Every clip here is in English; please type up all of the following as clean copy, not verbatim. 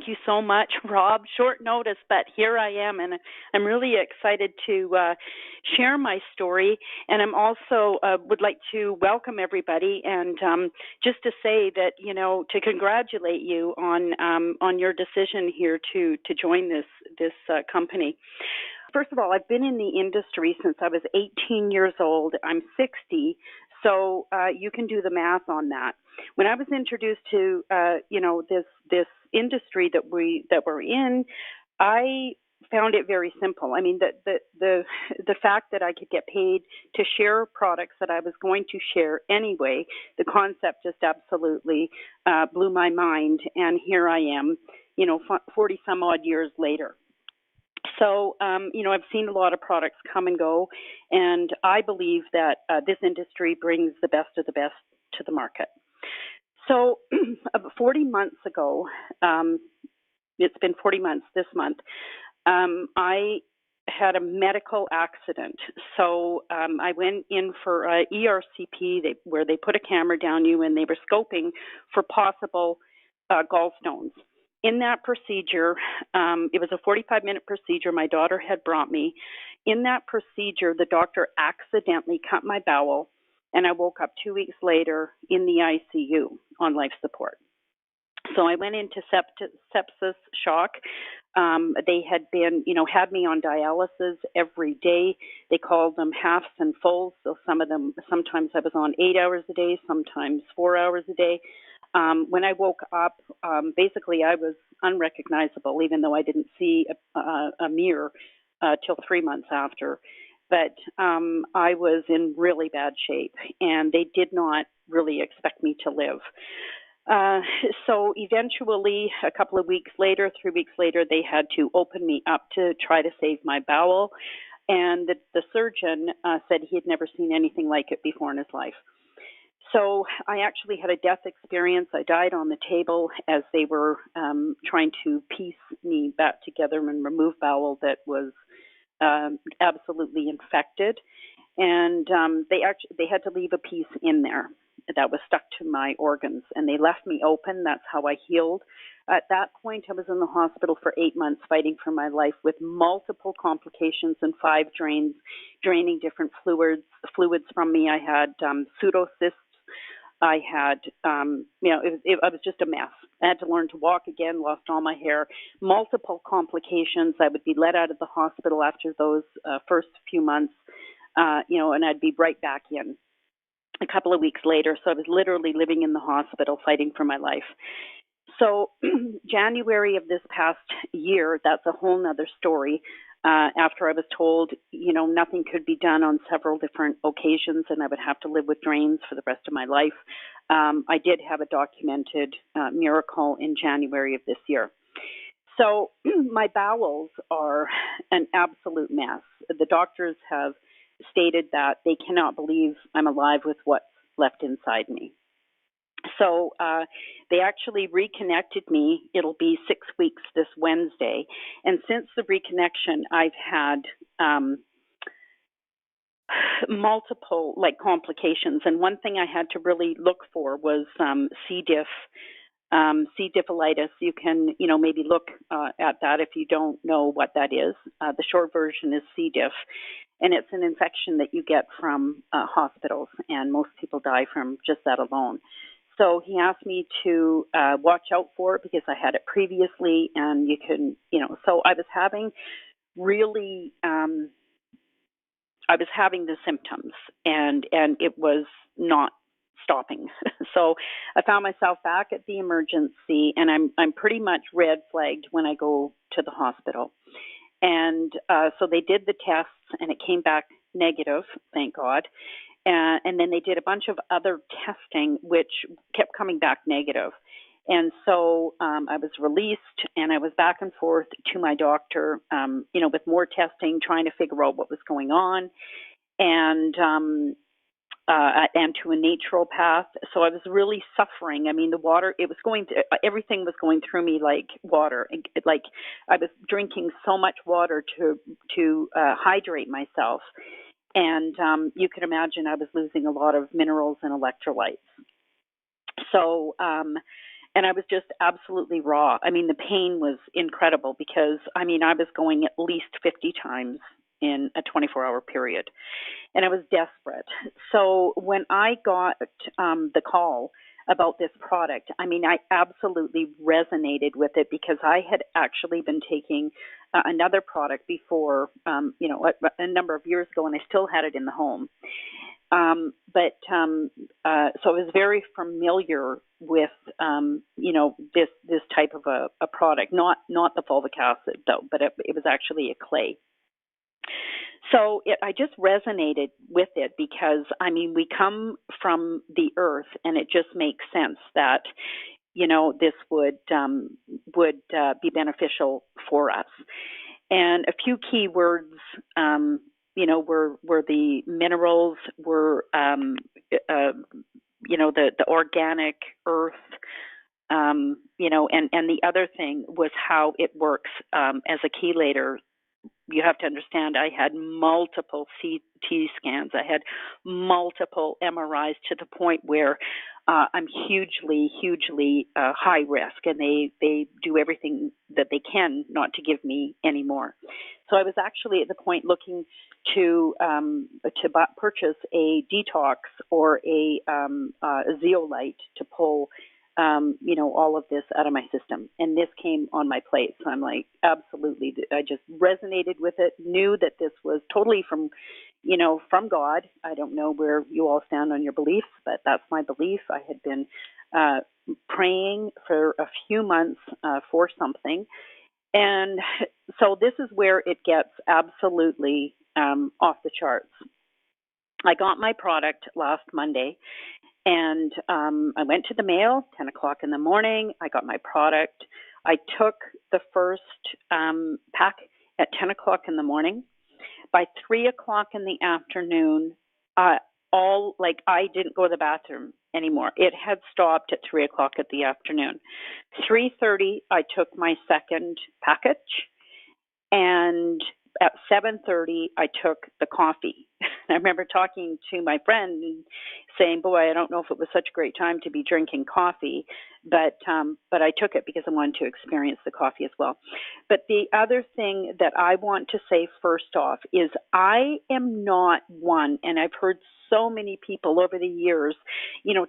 you so much, Rob. Short notice, but here I am, and I'm really excited to share my story. And I'm also would like to welcome everybody, and just to say that to congratulate you on your decision here to join this company. First of all, I've been in the industry since I was 18 years old. I'm 60, so you can do the math on that. When I was introduced to this industry that we're in, I found it very simple. I mean, the fact that I could get paid to share products that I was going to share anyway, the concept just absolutely blew my mind, and here I am, 40 some odd years later. So, I've seen a lot of products come and go, and I believe that this industry brings the best of the best to the market. So, about 40 months ago, it's been 40 months this month, I had a medical accident. So I went in for a ERCP, where they put a camera down you and they were scoping for possible gallstones. In that procedure, it was a 45-minute procedure my daughter had brought me. In that procedure, the doctor accidentally cut my bowel, and I woke up 2 weeks later in the ICU on life support. So I went into sepsis shock. They had been, had me on dialysis every day. They called them halves and fulls. So sometimes I was on 8 hours a day, sometimes 4 hours a day. When I woke up, basically I was unrecognizable, even though I didn't see a mirror till 3 months after. But I was in really bad shape, and they did not really expect me to live. So eventually, a couple of weeks later, 3 weeks later, they had to open me up to try to save my bowel. And the surgeon said he had never seen anything like it before in his life. So I actually had a death experience. I died on the table as they were trying to piece me back together and remove bowel that was absolutely infected. And they had to leave a piece in there that was stuck to my organs, and they left me open. That's how I healed. At that point, I was in the hospital for 8 months fighting for my life with multiple complications and 5 drains draining different fluids from me. I had pseudocysts. I had, I was just a mess. I had to learn to walk again, lost all my hair, multiple complications. I would be let out of the hospital after those first few months, and I'd be right back in a couple of weeks later. So I was literally living in the hospital fighting for my life. So January of this past year, that's a whole nother story. After I was told, nothing could be done on several different occasions and I would have to live with drains for the rest of my life, I did have a documented miracle in January of this year. So my bowels are an absolute mess. The doctors have stated that they cannot believe I'm alive with what's left inside me. So they actually reconnected me. It'll be 6 weeks this Wednesday. And since the reconnection, I've had multiple complications. And one thing I had to really look for was C. diff. C. diffilitis. You can, maybe look at that if you don't know what that is. The short version is C. diff, and it's an infection that you get from hospitals, and most people die from just that alone. So he asked me to watch out for it because I had it previously, and you can, so I was having really, I was having the symptoms, and it was not stopping. So I found myself back at the emergency, and I'm pretty much red flagged when I go to the hospital. And so they did the tests, and it came back negative, thank God. And then they did a bunch of other testing, which kept coming back negative. And so I was released, and I was back and forth to my doctor, with more testing, trying to figure out what was going on, and to a naturopath. So I was really suffering. I mean, the water, it was everything was going through me like water. Like I was drinking so much water to hydrate myself. And you can imagine I was losing a lot of minerals and electrolytes. So, and I was just absolutely raw. I mean, the pain was incredible because, I mean, I was going at least 50 times in a 24-hour period, and I was desperate. So when I got the call about this product, I mean, I absolutely resonated with it because I had actually been taking another product before, a number of years ago, and I still had it in the home. So I was very familiar with, this type of a product, not the fulvic acid though, but it was actually a clay. So I just resonated with it because, I mean, we come from the earth, and it just makes sense that, this would be beneficial for us. And a few key words, were the minerals, were, the organic earth, and the other thing was how it works as a chelator. You have to understand, I had multiple CT scans. I had multiple MRIs to the point where I'm hugely high risk, and they do everything that they can not to give me any more. So I was actually at the point looking to purchase a detox or a zeolite to pull all of this out of my system. And this came on my plate. So I'm like, absolutely. I just resonated with it, knew that this was totally from God. I don't know where you all stand on your beliefs, but that's my belief. I had been praying for a few months for something. And so this is where it gets absolutely off the charts. I got my product last Monday, and I went to the mail, 10 o'clock in the morning. I got my product. I took the first pack at 10 o'clock in the morning. By 3 o'clock in the afternoon, I didn't go to the bathroom anymore. It had stopped at 3 o'clock at the afternoon. 3:30, I took my second package, and at 7:30, I took the coffee. I remember talking to my friend and saying, "Boy, I don't know if it was such a great time to be drinking coffee, but I took it because I wanted to experience the coffee as well." But the other thing that I want to say first off is I am not one, and I've heard so many people over the years,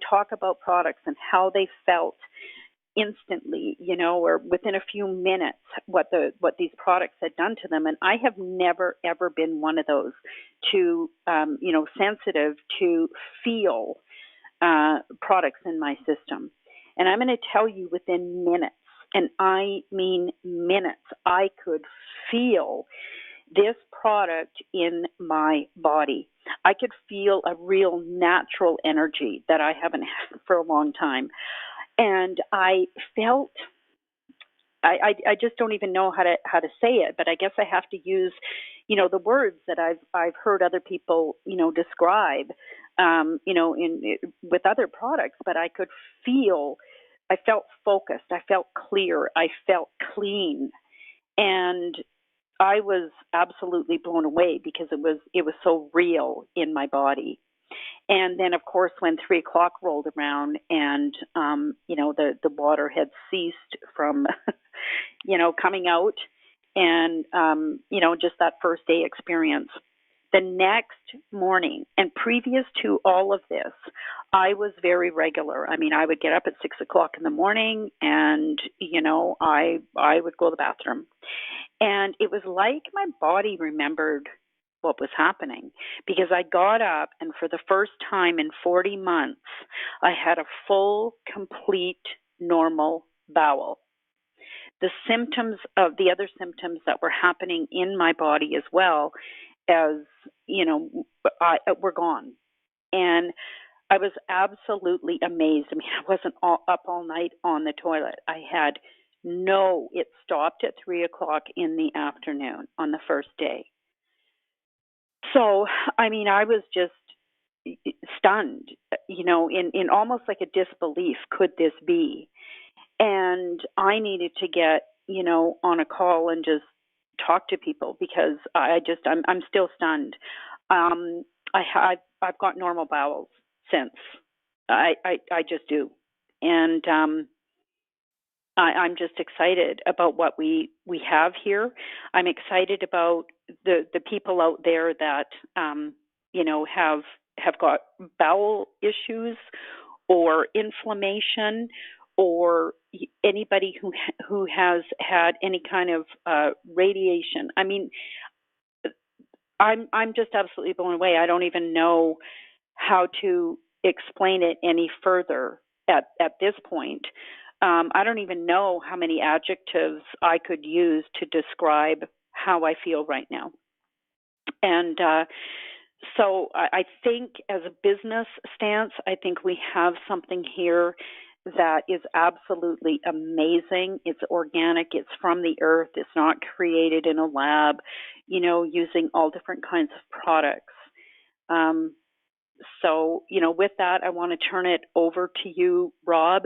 talk about products and how they felt instantly, or within a few minutes, what these products had done to them. And I have never ever been one of those to, sensitive to feel products in my system. And I'm going to tell you, within minutes, and I mean minutes, I could feel this product in my body. I could feel a real natural energy that I haven't had for a long time. And I felt, I just don't even know how to say it, but I guess I have to use, the words that I've heard other people, describe, with other products. But I could feel, I felt focused, I felt clear, I felt clean, and I was absolutely blown away because it was so real in my body. And then, of course, when 3 o'clock rolled around, and the water had ceased from, coming out, and just that first day experience. The next morning, and previous to all of this, I was very regular. I mean, I would get up at 6 o'clock in the morning, and I would go to the bathroom, and it was like my body remembered what was happening, because I got up, and for the first time in 40 months, I had a full, complete, normal bowel. The other symptoms that were happening in my body as well as, were gone. And I was absolutely amazed. I mean, I wasn't up all night on the toilet. It stopped at 3 o'clock in the afternoon on the first day. So, I mean, I was just stunned, in almost like a disbelief. Could this be? And I needed to get, on a call and just talk to people, because I'm still stunned. I've got normal bowels since. I just do. And I'm just excited about what we have here. I'm excited about the people out there that have got bowel issues or inflammation, or anybody who has had any kind of radiation. I mean, I'm just absolutely blown away. I don't even know how to explain it any further at this point. I don't even know how many adjectives I could use to describe how I feel right now. And so I think, as a business stance, I think we have something here that is absolutely amazing. It's organic, it's from the earth, it's not created in a lab, using all different kinds of products. Um, so, with that, I want to turn it over to you, Rob,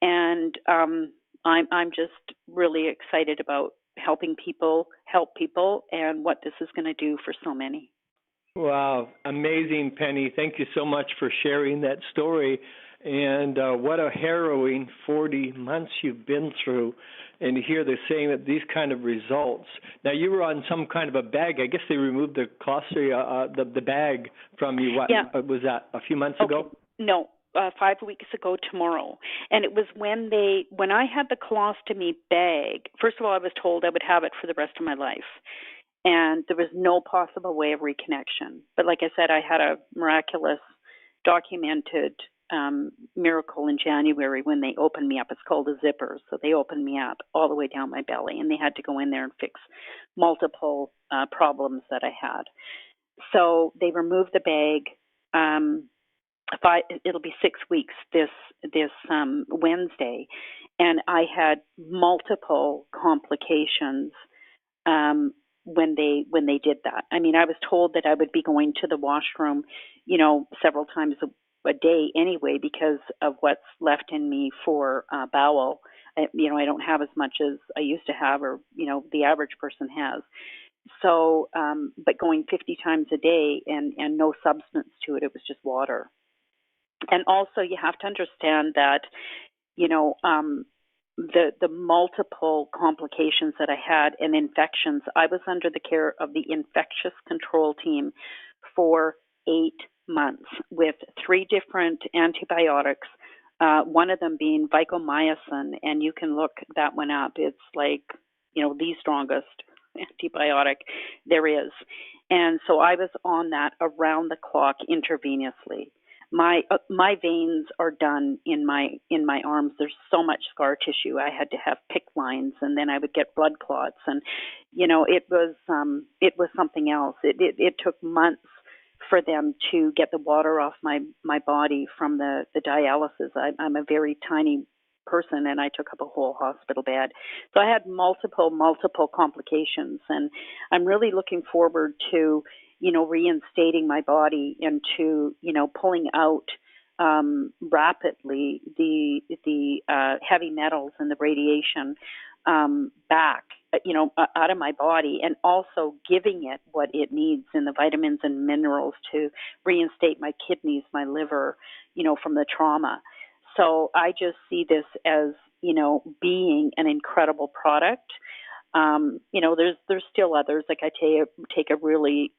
and I'm just really excited about helping people help people and what this is going to do for so many. Wow, amazing, Penny. Thank you so much for sharing that story. And what a harrowing 40 months you've been through. And to hear they're saying that these kind of results. Now, you were on some kind of a bag. I guess they removed the colostomy, the bag from you. What Yeah. was that, a few months Okay. ago? No, 5 weeks ago tomorrow. And it was when I had the colostomy bag. First of all, I was told I would have it for the rest of my life, and there was no possible way of reconnection. But like I said, I had a miraculous, documented miracle in January when they opened me up. It's called a zipper. So they opened me up all the way down my belly, and they had to go in there and fix multiple problems that I had. So they removed the bag. It'll be 6 weeks this Wednesday, and I had multiple complications when they did that. I mean, I was told that I would be going to the washroom, several times a day anyway, because of what's left in me for bowel. I don't have as much as I used to have, or the average person has. So, but going 50 times a day and no substance to it, it was just water. And also, you have to understand that, you know, um, the multiple complications that I had and infections. I was under the care of the infectious control team for 8 months with 3 different antibiotics. One of them being vancomycin, and you can look that one up. It's like, the strongest antibiotic there is. And so I was on that around the clock intravenously. My veins are done in my arms. There's so much scar tissue. I had to have PICC lines, and then I would get blood clots, and it was something else. It took months for them to get the water off my body from the dialysis. I'm a very tiny person, and I took up a whole hospital bed. So I had multiple complications, and I'm really looking forward to reinstating my body into, pulling out rapidly the heavy metals and the radiation back, out of my body, and also giving it what it needs in the vitamins and minerals to reinstate my kidneys, my liver, from the trauma. So I just see this as, being an incredible product. There's still others. Like I take a really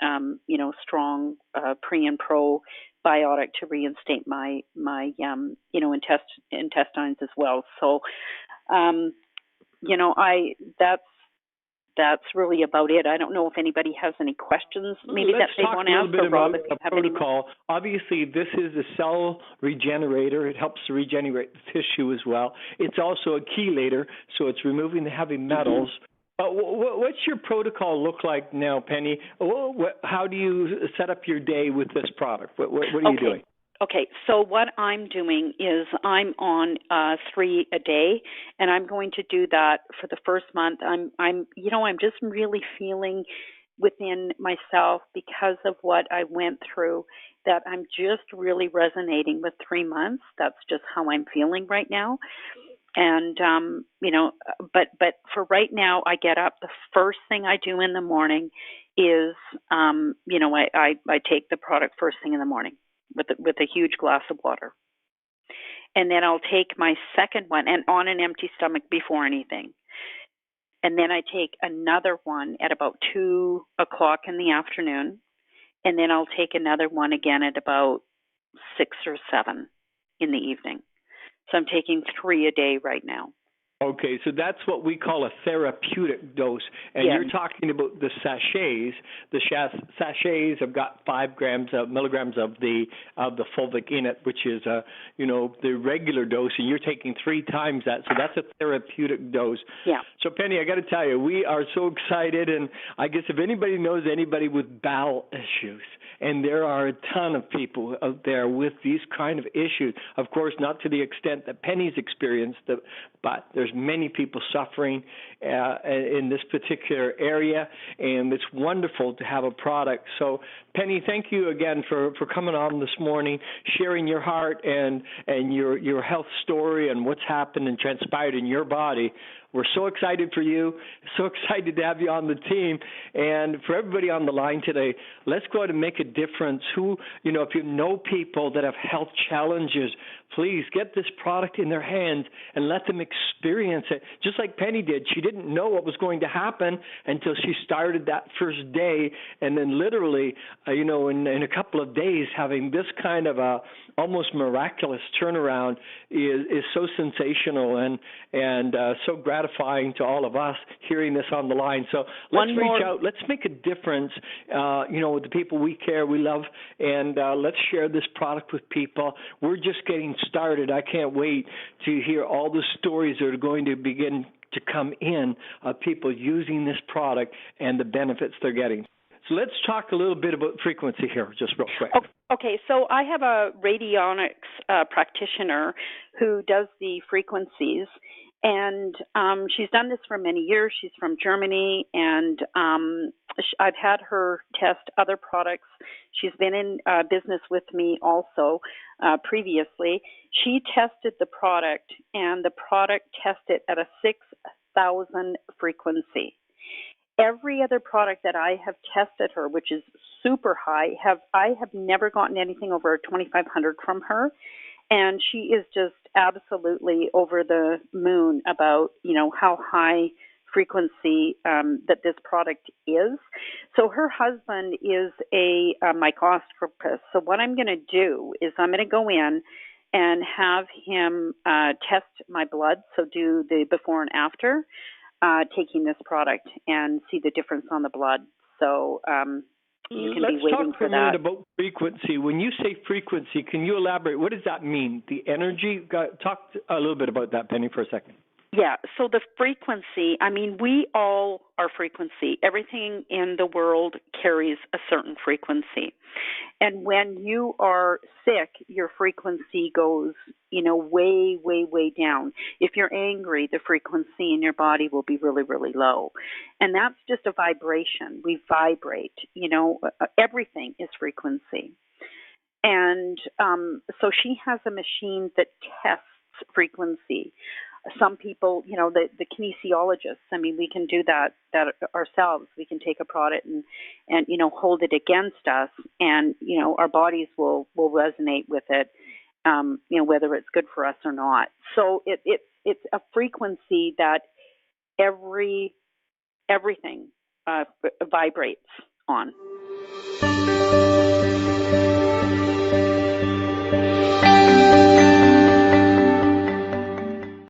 strong pre and pro biotic to reinstate my intestines as well. So I that's really about it. I don't know if anybody has any questions maybe Let's that they talk want a to little ask, bit or Rob, about if you a have any more. protocol. Obviously, this is a cell regenerator. It helps to regenerate the tissue as well. It's also a chelator, so it's removing the heavy metals. What's your protocol look like now, Penny? How do you set up your day with this product? What are you doing? Okay, so what I'm doing is I'm on 3 a day, and I'm going to do that for the first month. I'm just really feeling within myself, because of what I went through, that I'm just really resonating with 3 months. That's just how I'm feeling right now. And but for right now, I get up. The first thing I do in the morning is I take the product first thing in the morning with a huge glass of water. and then I'll take my second one, and on an empty stomach before anything. And then I take another one at about 2 o'clock in the afternoon, and then I'll take another one again at about 6 or 7 in the evening. So I'm taking 3 a day right now. Okay, so that's what we call a therapeutic dose, and Yes. you're talking about the sachets. The sachets have got 5 milligrams of the fulvic in it, which is the regular dose, and you're taking 3 times that. So that's a therapeutic dose. Yeah. So Penny, I got to tell you, we are so excited, and I guess if anybody knows anybody with bowel issues, and there are a ton of people out there with these kind of issues. Of course, not to the extent that Penny's experienced, but there's many people suffering in this particular area, and it's wonderful to have a product. So, Penny, thank you again for coming on this morning, sharing your heart and your health story and what's happened and transpired in your body. We're so excited for you, so excited to have you on the team. And for everybody on the line today, let's go out and make a difference. If you know people that have health challenges, please get this product in their hands and let them experience it. Just like Penny did. She didn't know what was going to happen until she started that first day. And then literally, in a couple of days, having this kind of a almost miraculous turnaround is so sensational and so gratifying to all of us hearing this on the line. So let's reach out. Let's make a difference, with the people we care, we love, and let's share this product with people. We're just getting started. I can't wait to hear all the stories that are going to begin to come in of people using this product and the benefits they're getting. So let's talk a little bit about frequency here, just real quick. Okay, so I have a radionics practitioner who does the frequencies, and she's done this for many years. She's from Germany, and I've had her test other products. She's been in business with me also previously. She tested the product, and the product tested at a 6,000 frequency. Every other product that I have tested her, which is super high, I have never gotten anything over 2,500 from her, and she is just absolutely over the moon about how high frequency that this product is. So her husband is a microscopist. So what I'm going to do is I'm going to go in and have him test my blood, so do the before and after. Taking this product and see the difference on the blood. So you can be waiting for that. Let's talk for a minute about frequency. When you say frequency, can you elaborate? What does that mean? The energy? Talk a little bit about that, Penny, for a second. Yeah, so the frequency, we all are frequency. Everything in the world carries a certain frequency. And when you are sick, your frequency goes, way, way, way down. If you're angry, the frequency in your body will be really, really low. And that's just a vibration. We vibrate, everything is frequency. And so she has a machine that tests frequency. Some people, the kinesiologists, we can do that ourselves. We can take a product and hold it against us, and, our bodies will resonate with it, whether it's good for us or not. So it's a frequency that everything vibrates on.